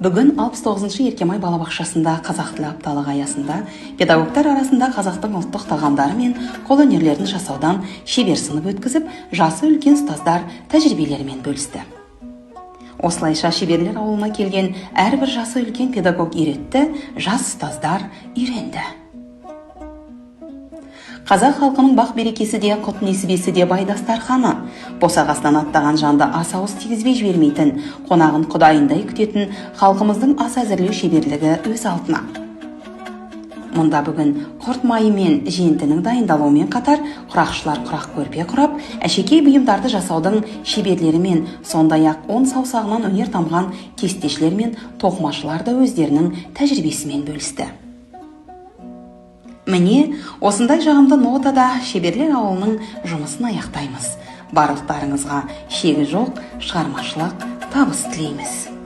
Бүгін 69-шы Еркем-ай балабақшасында қазақ тілі апталығы аясында педагогтар арасында қазақтың ұлттық тағамдары мен қолөнерлерін жасаудан шебер сынып өткізіп, жасы үлкен ұстаздар тәжірибелерімен бөлісті. Осылайша шеберлер ауылына келген әрбір жасы үлкен педагог үйретті, жас ұстаздар үйренді. Қазақ халқының бақ берекесі де, құт несібесі де бай дастарханы. Босағасынан аттаған жанды ас ауыз тигізбей жібермейтін, қонағын құдайындай күтетін халқымыздың ас әзірлеу шеберлігі өз алдына. Мұнда бүгін құрт майы мен жентінің дайындалуымен қатар құрақшылар құрақ көрпе құрап, әшекей бұйымдарды жасаудың шеберлері мен сондай-ақ он саусағынан өнер тамған кестешілер мен тоқымашылар да өздерінің тәжірибесімен бөлісті. Міне, осындай жағымды нотада шеберлер ауылының жұмысын аяқтаймыз. Барлықтарыңызға шегі жоқ шығармашылық табыс тілейміз.